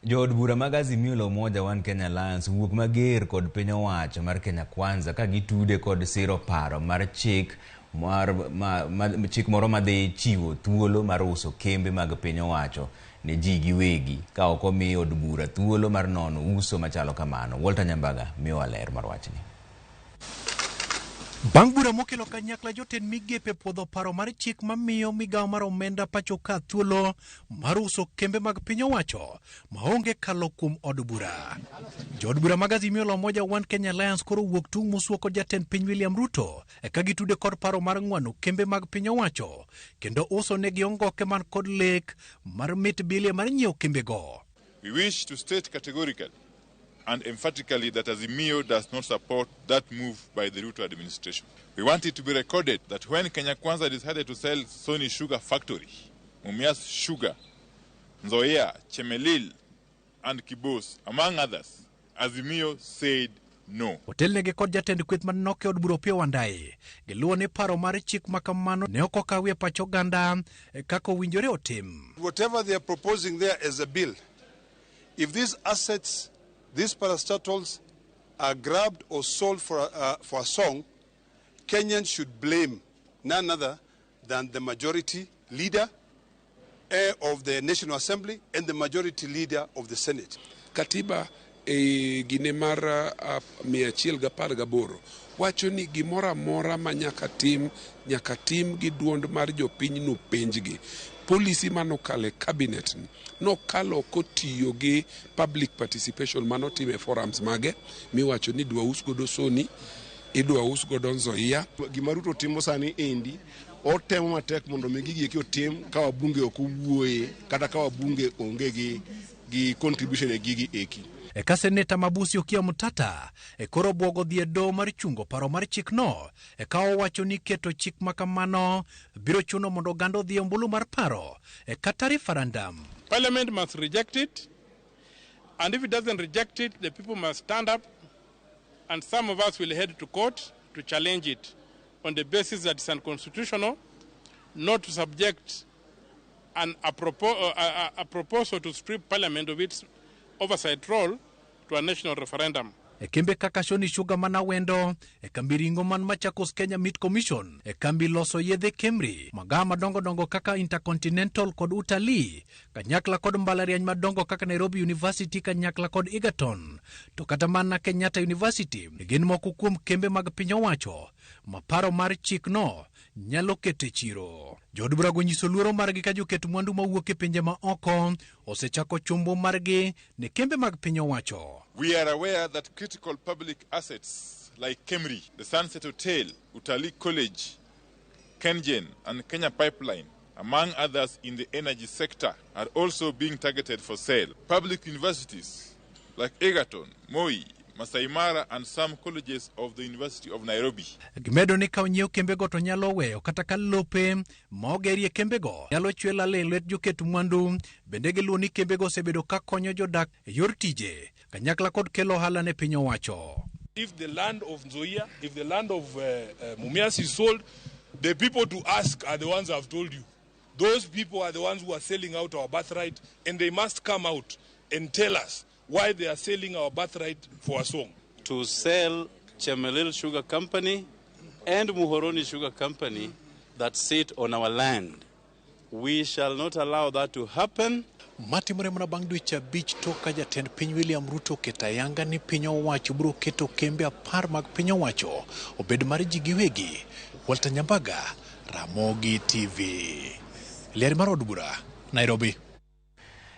Jod bura mag Azimio la Umoja One Kenya Alliance wuok mager kod piny owacho mar Kenya Kwanza ka gitude kod siro paro mar chik chik moro madhi chiwo thuolo mar uso kembe mag piny owacho ne ji giwegi ka ok omi od bura thuolo mar nono uso machalo kamano. Walter Nyambaga miyo ler mar wachni. Bang' bura mokelo kanyakla jotend migepe puodho paro mar chik mamiyo migawo mar omenda pacho ka thuolo mar uso kembe mag piny owacho maonge kalo kuom od bura. Jod bura mag Azimio la Umoja One Kenya Alliance koro wuok tung' mosuo kod jatend piny William Ruto ka gitude kod paro mar ng'wano kembe mag piny owacho kendo uso negi ongoke man kod lek mar mit bilie mar nyiewo kembego. We wish to state categorically and emphatically that Azimio does not support that move by the Ruto administration. We want it to be recorded that when Kenya Kwanza decided to sell Sony Sugar Factory, Mumias Sugar, Nzoia, Chemelil, and Kibos, among others, Azimio said no. Hotel nege kod jatend kweth manoke od buro pio Wandayi giluwo ni paro mar chik makamano ne ok okawie pacho ganda kako winjore otim. Whatever they are proposing there as a bill, if these assets, these parastatals are grabbed or sold for a song, Kenyans should blame none other than the majority leader of the National Assembly and the majority leader of the Senate. Katiba gine mar 118 wacho ni gimora mora ma nyaka tim gi duond mar jopiny no penjgi. Policy manokale cabinet no kalo kotiyo gi public participation manotime forums mage miwacho ni dwa us godo Sony, idwa us godo Nzoia. Gima Ruto timo sani endi otemo matek mondo mi gigi eki otim ka wabunge ok owuoye kata ka wabunge onge gi contribution e gigi eki. Ka seneta Mabusi Okia Mutata koro bwogo dhi e doho mar chungo paro mar chik no ka owacho ni keto chik makamano biro chuno mondo oganda odhi e ombulu mar paro kata referendum. Parliament must reject it, and if it doesn't reject it, the people must stand up, and some of us will head to court to challenge it on the basis that it's unconstitutional, not to subject a proposal to strip Parliament of its oversight role to a national referendum. Kembe kaka Sony Sugar mana wendo, kambi ringo man Machakos Kenya Meat Commission, kambi loso yedhe Kemri, magawa madongo kaka Intercontinental kod Utalii, kanyakla kod mbalariany madongo kaka Nairobi University kanyakla kod Egerton, to kata mana Kenyatta University, gin moko kuom kembe mag piny owacho, maparo mar chik no nyalo kete chiro. Jod bura gonyiso luoro margi ka joket mwandu mawuok e pinje ma oko osechako chumbo margi ne kembe mag piny owacho. We are aware that critical public assets like Kemri, the Sunset Hotel, Utalii College, Kengen, and Kenya Pipeline, among others in the energy sector, are also being targeted for sale. Public universities like Egerton, Moi, Masai Mara, and some colleges of the University of Nairobi. Gimedo ni ka onyiew kembego to nyalo weyo kata ka lope ma ogerie kembego nyalo chwela lwet joket mwandu. Bende giluwo ni kembego osebedo ka konyo jodak e yor tije kanyakla kod kelo ohala ne piny owacho. If the land of Nzoia, if the land of Mumias is sold, the people to ask are the ones I've told you. Those people are the ones who are selling out our birthright, and they must come out and tell us why they are selling our birthright for a song. To sell Chemelil Sugar Company and Muhoroni Sugar Company that sit on our land. We shall not allow that to happen. Matimore mana bang' dweche abich toka jatend piny William Ruto ketayanga ni piny owacho biro keto kembe 10 mag piny owacho obed mar ji giwegi. Walter Nyambaga, Ramogi TV. Ler mar od bura, Nairobi.